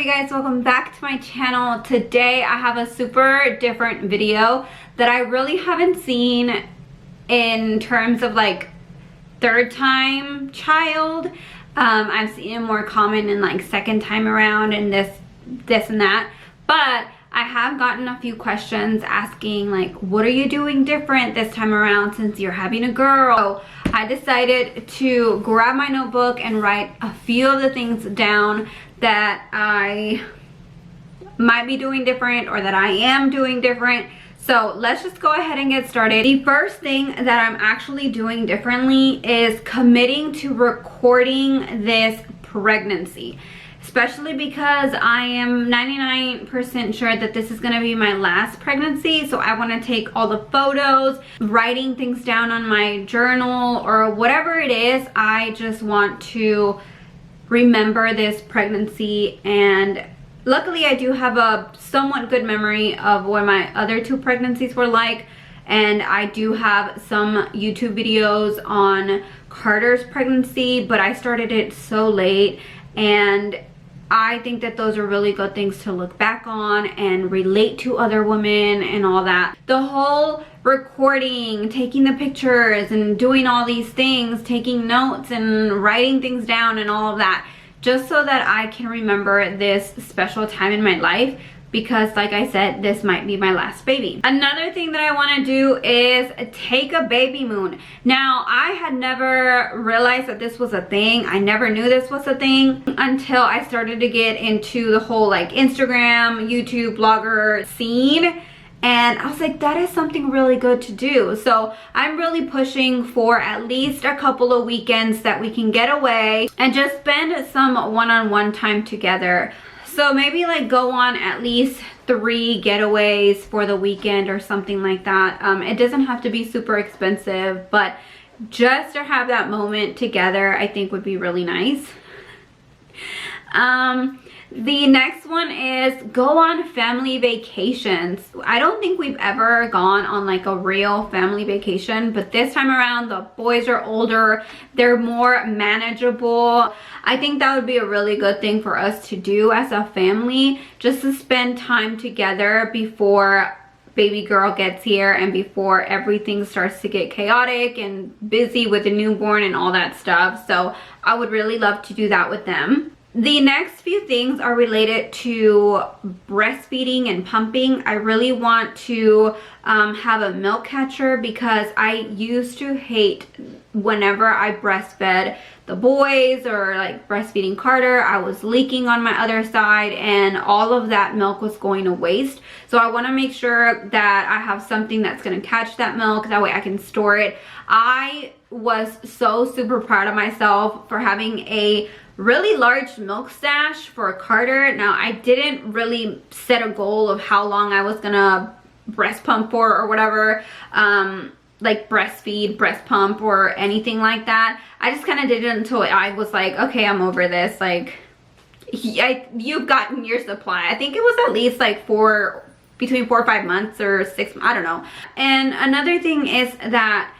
you guys, welcome back to my channel. Today I have a super different video that I really haven't seen in terms of like third time child. I've seen it more common in like second time around and this and that, but I have gotten a few questions asking like, what are you doing different this time around since you're having a girl? So I decided to grab my notebook and write a few of the things down that I might be doing different or that I am doing different. So let's just go ahead and get started. The first thing that I'm actually doing differently is committing to recording this pregnancy. Especially because I am 99% sure that this is going to be my last pregnancy. So I want to take all the photos, writing things down on my journal or whatever it is. I just want to remember this pregnancy, and luckily I do have a somewhat good memory of what my other two pregnancies were like, and I do have some YouTube videos on Carter's pregnancy, but I started it so late, and I think that those are really good things to look back on and relate to other women and all that. The whole recording, taking the pictures and doing all these things, taking notes and writing things down and all of that, just so that I can remember this special time in my life, because like I said, this might be my last baby. Another thing that I want to do is take a baby moon. Now, I had never realized that this was a thing. I never knew this was a thing until I started to get into the whole like Instagram, YouTube, blogger scene. And I was like, that is something really good to do. So I'm really pushing for at least a couple of weekends that we can get away and just spend some one-on-one time together. So maybe like go on at least 3 getaways for the weekend or something like that. It doesn't have to be super expensive, but just to have that moment together, I think would be really nice. The next one is go on family vacations. I don't think we've ever gone on like a real family vacation, but this time around the boys are older, they're more manageable. I think that would be a really good thing for us to do as a family, just to spend time together before baby girl gets here and before everything starts to get chaotic and busy with the newborn and all that stuff. So I would really love to do that with them. The next few things are related to breastfeeding and pumping. I really want to have a milk catcher, because I used to hate whenever I breastfed the boys or like breastfeeding Carter, I was leaking on my other side and all of that milk was going to waste. So I want to make sure that I have something that's going to catch that milk, that way I can store it. I was so super proud of myself for having a really large milk stash for Carter. Now, I didn't really set a goal of how long I was gonna breast pump for or whatever, like breastfeed, breast pump or anything like that. I just kind of did it until I was like, okay, I'm over this. Like, you've gotten your supply. I think it was at least like between 4 or 5 months or 6, I don't know. And another thing is that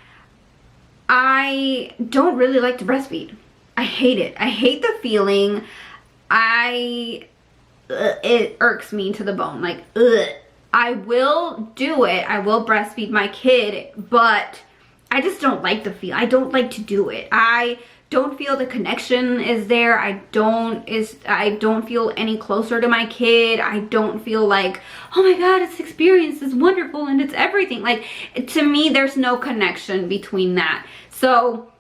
I don't really like to breastfeed. I hate it. I hate the feeling. It irks me to the bone. Like, ugh. I will do it. I will breastfeed my kid, but I just don't like the feel. I don't like to do it. I don't feel the connection is there. I don't feel any closer to my kid. I don't feel like, oh my God, this experience is wonderful and it's everything. Like, to me, there's no connection between that. So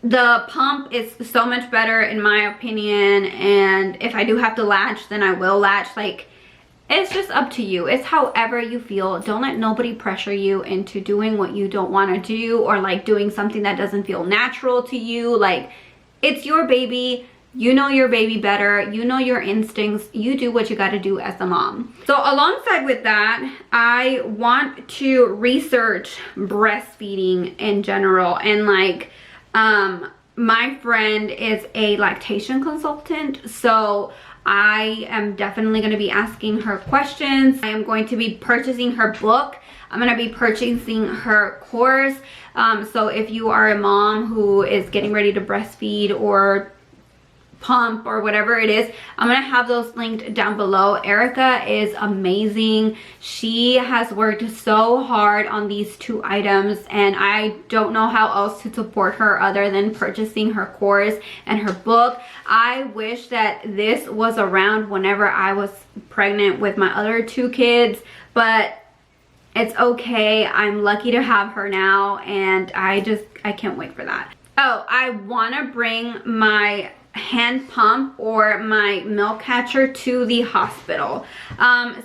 the pump is so much better in my opinion, and if I do have to latch, then I will latch. Like, it's just up to you. It's however you feel. Don't let nobody pressure you into doing what you don't want to do, or like doing something that doesn't feel natural to you. Like, it's your baby. You know your baby better. You know your instincts. You do what you got to do as a mom. So alongside with that, I want to research breastfeeding in general, and like, my friend is a lactation consultant, so I am definitely going to be asking her questions. I am going to be purchasing her book. I'm going to be purchasing her course. So if you are a mom who is getting ready to breastfeed or pump or whatever it is. I'm gonna have those linked down below. Erica is amazing. She has worked so hard on these 2 items, and I don't know how else to support her other than purchasing her course and her book. I wish that this was around whenever I was pregnant with my other 2 kids, but it's okay. I'm lucky to have her now, and I can't wait for that. Oh, I want to bring my hand pump or my milk catcher to the hospital,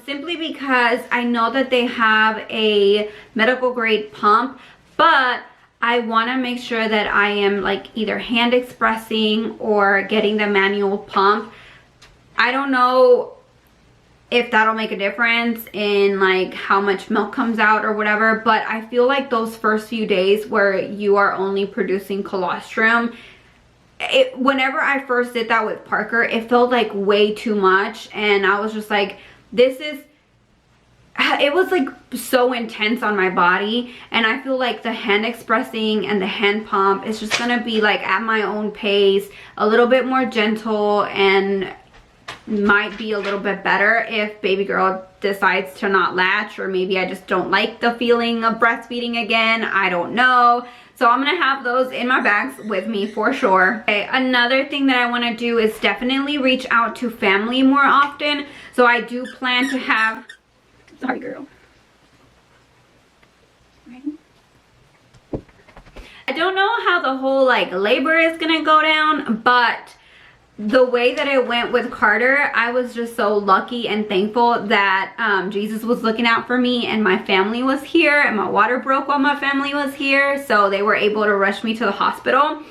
simply because I know that they have a medical grade pump, but I want to make sure that I am like either hand expressing or getting the manual pump. I don't know if that'll make a difference in like how much milk comes out or whatever, but I feel like those first few days where you are only producing colostrum, whenever I first did that with Parker, it felt like way too much, and I was just like, it was like so intense on my body, and I feel like the hand expressing and the hand pump is just gonna be like at my own pace, a little bit more gentle, and might be a little bit better if baby girl decides to not latch, or maybe I just don't like the feeling of breastfeeding again. I don't know. So I'm gonna have those in my bags with me for sure. Okay, another thing that I want to do is definitely reach out to family more often. So I do plan to have, sorry girl, I don't know how the whole like labor is gonna go down, but the way that it went with Carter, I was just so lucky and thankful that Jesus was looking out for me, and my family was here, and my water broke while my family was here, so they were able to rush me to the hospital.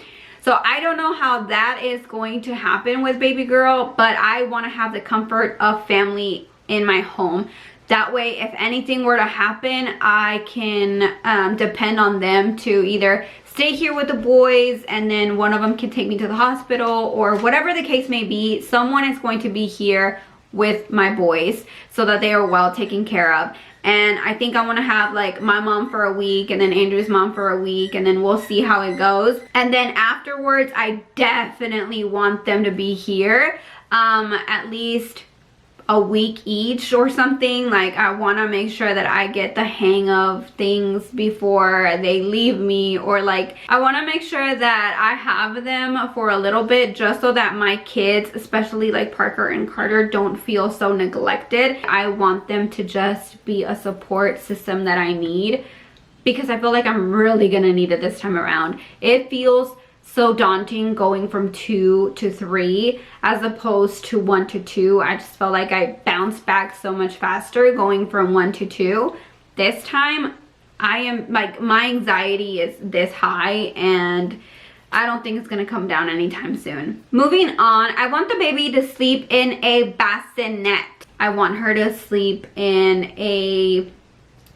So I don't know how that is going to happen with baby girl, but I want to have the comfort of family in my home. That way, if anything were to happen, I can depend on them to either stay here with the boys, and then one of them can take me to the hospital, or whatever the case may be, someone is going to be here with my boys so that they are well taken care of. And I think I want to have like my mom for a week, and then Andrew's mom for a week, and then we'll see how it goes. And then afterwards, I definitely want them to be here at least a week each or something. Like, I want to make sure that I get the hang of things before they leave me, or like I want to make sure that I have them for a little bit, just so that my kids, especially like Parker and Carter, don't feel so neglected. I want them to just be a support system that I need, because I feel like I'm really gonna need it this time around. It feels so daunting going from 2 to 3 as opposed to 1 to 2. I just felt like I bounced back so much faster going from 1 to 2. This time, I am like, my anxiety is this high, and I don't think it's gonna come down anytime soon. Moving on, I want the baby to sleep in a bassinet. I want her to sleep in a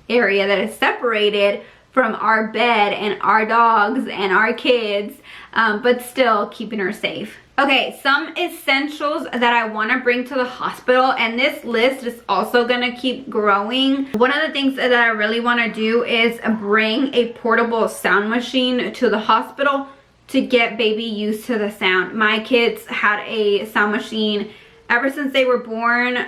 area that is separated from our bed and our dogs and our kids, but still keeping her safe. Okay, some essentials that I want to bring to the hospital, and this list is also gonna keep growing. One of the things that I really want to do is bring a portable sound machine to the hospital to get baby used to the sound. My kids had a sound machine ever since they were born.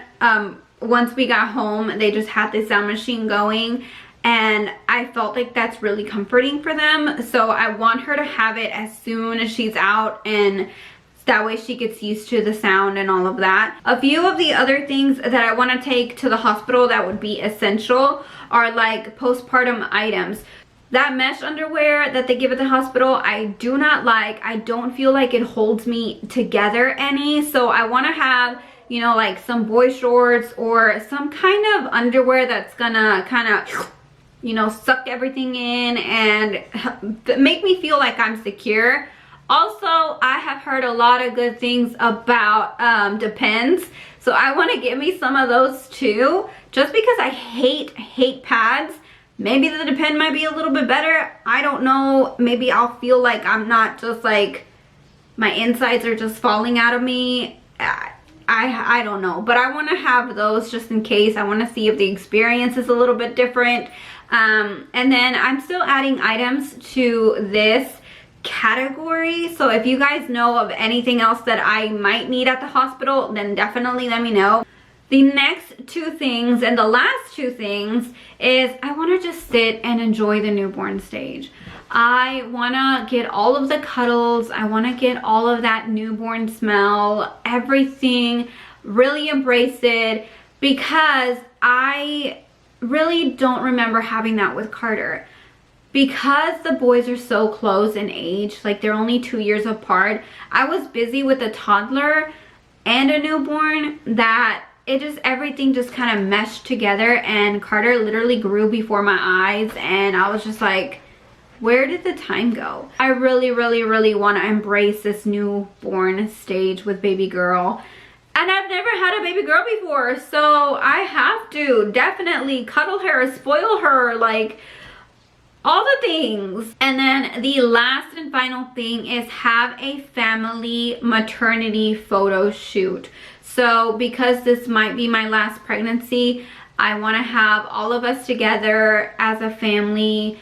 Once we got home, they just had the sound machine going, and I felt like that's really comforting for them. So I want her to have it as soon as she's out, and that way she gets used to the sound and all of that. A few of the other things that I want to take to the hospital that would be essential are like postpartum items. That mesh underwear that they give at the hospital, I do not like. I don't feel like it holds me together any. So I want to have, you know, like some boy shorts or some kind of underwear that's gonna kind of, you know, suck everything in and make me feel like I'm secure. Also, I have heard a lot of good things about Depends, so I want to get me some of those too, just because I hate pads. Maybe the Depend might be a little bit better. I don't know. Maybe I'll feel like I'm not just like, my insides are just falling out of me. I don't know, but I want to have those just in case. I want to see if the experience is a little bit different. And then I'm still adding items to this category. So if you guys know of anything else that I might need at the hospital, then definitely let me know. The next two things and the last two things is I want to just sit and enjoy the newborn stage. I want to get all of the cuddles. I want to get all of that newborn smell, everything, really embrace it, because I really don't remember having that with Carter. Because the boys are so close in age, like they're only 2 years apart, I was busy with a toddler and a newborn that it just, everything just kind of meshed together, and Carter literally grew before my eyes, and I was just like, where did the time go? I really, really, really want to embrace this newborn stage with baby girl. And I've never had a baby girl before, so I have to definitely cuddle her, spoil her, like all the things. And then the last and final thing is have a family maternity photo shoot. So because this might be my last pregnancy, I want to have all of us together as a family,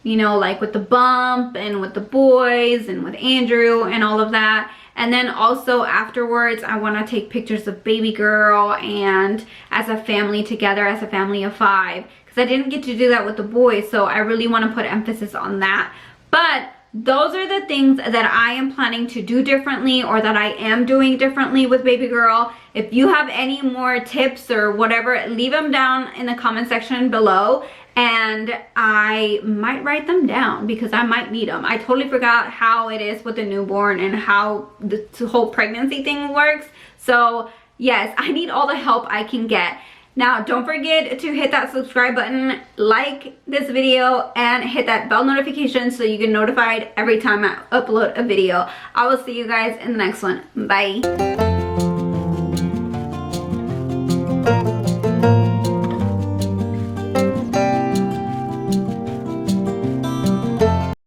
you know, like with the bump and with the boys and with Andrew and all of that. And then also afterwards, I want to take pictures of baby girl and as a family together, as a family of 5. Because I didn't get to do that with the boys, so I really want to put emphasis on that. But those are the things that I am planning to do differently, or that I am doing differently with baby girl. If you have any more tips or whatever, leave them down in the comment section below, and I might write them down because I might need them. I totally forgot how it is with the newborn and how the whole pregnancy thing works. So yes, I need all the help I can get. Now, don't forget to hit that subscribe button, like this video, and hit that bell notification so you get notified every time I upload a video. I will see you guys in the next one. Bye.